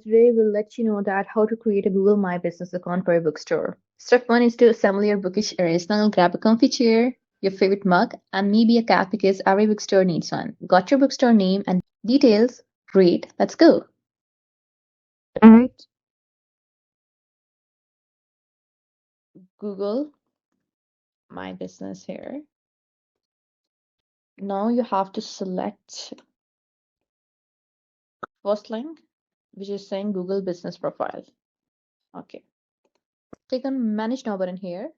today we'll let you know that how to create a Google My Business account for a bookstore. Step one is to assemble your bookish arsenal, grab a comfy chair, your favorite mug, and maybe a cat because every bookstore needs one. Got your bookstore name and details? Great, let's go. Alright, Google My Business here. Now you have to select first link, which is saying Google Business Profile. Okay. Click on Manage Now button here.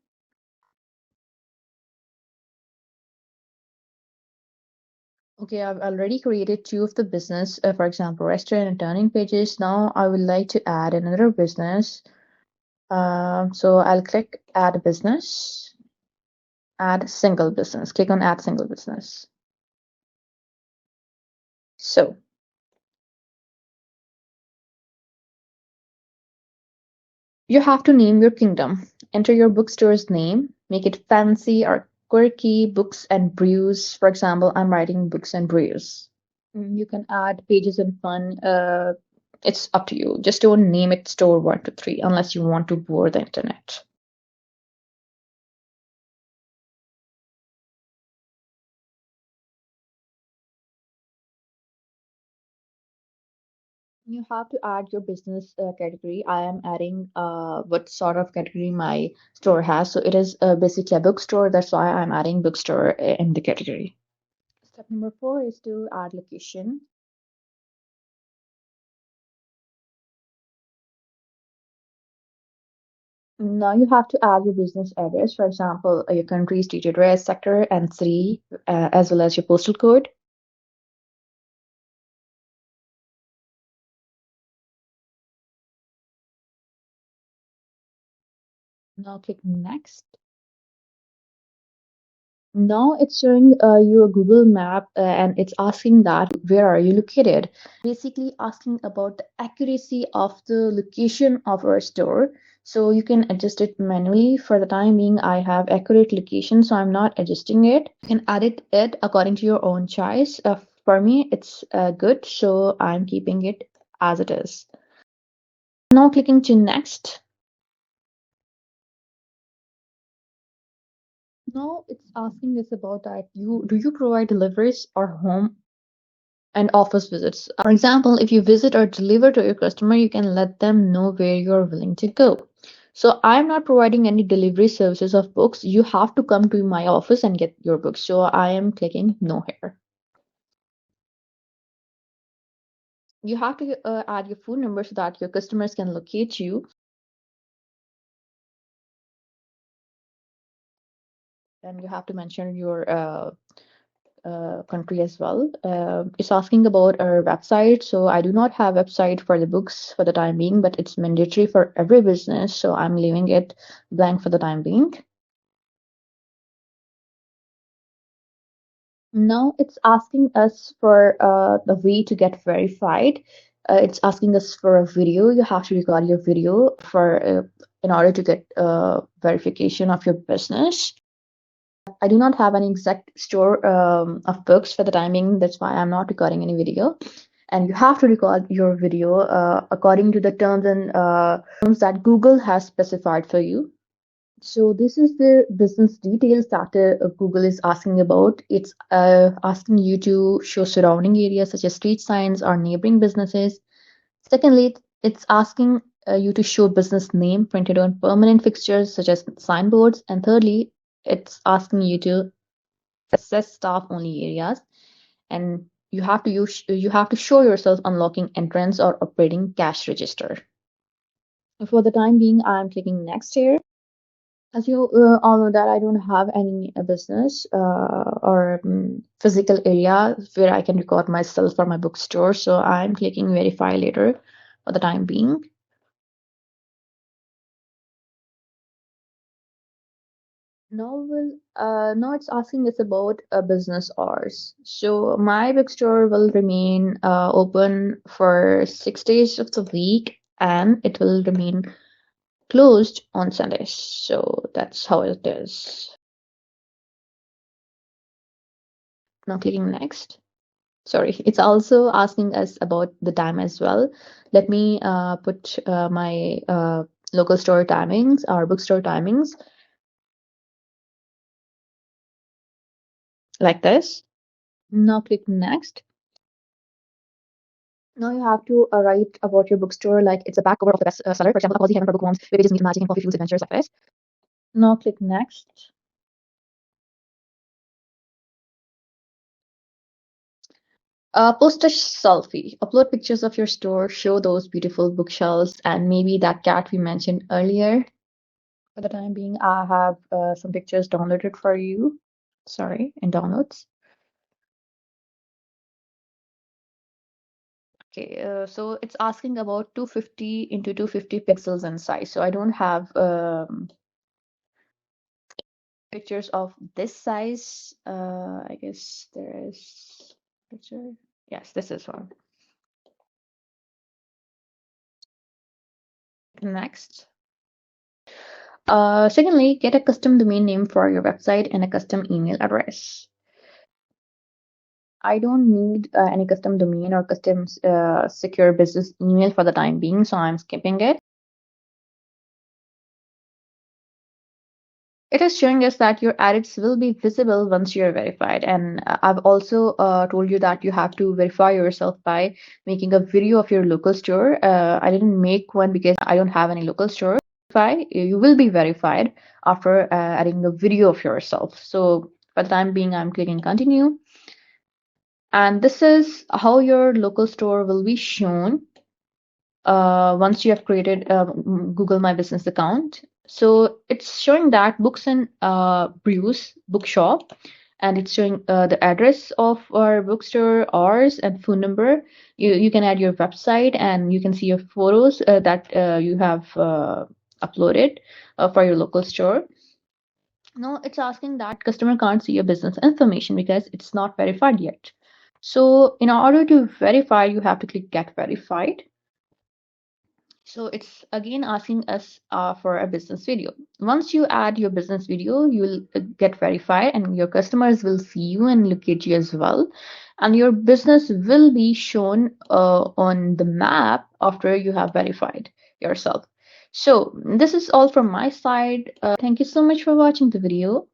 Okay, I've already created two of the business, for example, restaurant and turning pages. Now I would like to add another business. So I'll click Add Business, Add Single Business. Click on Add Single Business. So you have to name your kingdom. Enter your bookstore's name. Make it fancy or quirky. Books and brews. For example, I'm writing books and brews. You can add pages and fun. It's up to you. Just don't name it store 123 unless you want to bore the internet. You have to add your business category. I am adding what sort of category my store has. So it is basically a bookstore. That's why I'm adding bookstore in the category. Step number four is to add location. Now you have to add your business address. For example, your country, street address, sector, and city, as well as your postal code. Now click next. Now it's showing you a Google map and it's asking that where are you located? Basically asking about the accuracy of the location of our store. So you can adjust it manually. For the time being, I have accurate location, so I'm not adjusting it. You can edit it according to your own choice. For me, it's good, so I'm keeping it as it is. Now clicking to next. Now it's asking us about that you do you provide deliveries or home and office visits. For example, if you visit or deliver to your customer, you can let them know where you're willing to go. So I'm not providing any delivery services of books. You have to come to my office and get your books. So I am clicking no here. You have to add your phone number so that your customers can locate you. And you have to mention your country as well. It's asking about our website. So I do not have website for the books for the time being, but it's mandatory for every business. So I'm leaving it blank for the time being. Now it's asking us for the way to get verified. It's asking us for a video. You have to record your video for in order to get verification of your business. I do not have an exact store of books for the timing. That's why I'm not recording any video. And you have to record your video according to the terms and terms that Google has specified for you. So this is the business details that Google is asking about. It's asking you to show surrounding areas such as street signs or neighboring businesses. Secondly, it's asking you to show business name printed on permanent fixtures such as signboards. And thirdly, it's asking you to assess staff only areas, and you have to show yourself unlocking entrance or operating cash register. For the time being, I'm clicking next here. As you all know that I don't have any business or physical area where I can record myself for my bookstore, so I'm clicking verify later for the time being. Now it's asking us about business hours. So my bookstore will remain open for 6 days of the week, and it will remain closed on Sundays. So that's how it is. Now clicking next. Sorry, it's also asking us about the time as well. Let me put my local store timings, our bookstore timings, like this. Now click next. Now you have to write about your bookstore like it's a back cover of the best seller. For example, a cozy heaven for bookworms, where pages meet magic and coffee fuels adventures like this. Now click next. Post a selfie. Upload pictures of your store. Show those beautiful bookshelves and maybe that cat we mentioned earlier. For the time being, I have some pictures downloaded for you. Sorry, in downloads. Okay, so it's asking about 250 into 250 pixels in size. So I don't have pictures of this size. I guess there is picture. Yes, this is one. Next. Secondly, get a custom domain name for your website and a custom email address. I don't need any custom domain or custom secure business email for the time being, so I'm skipping it. It is showing us that your ads will be visible once you're verified. And I've also told you that you have to verify yourself by making a video of your local store. I didn't make one because I don't have any local store. You will be verified after adding a video of yourself. So for the time being, I'm clicking continue. And this is how your local store will be shown once you have created a Google My Business account. So it's showing that Books and Brews bookshop, and it's showing the address of our bookstore, ours, and phone number. You can add your website, and you can see your photos that you have uploaded for your local store. Now it's asking that customer can't see your business information because it's not verified yet. So in order to verify, you have to click Get Verified. So it's again asking us for a business video. Once you add your business video, you will get verified and your customers will see you and locate you as well. And your business will be shown on the map after you have verified yourself. So this is all from my side. Thank you so much for watching the video.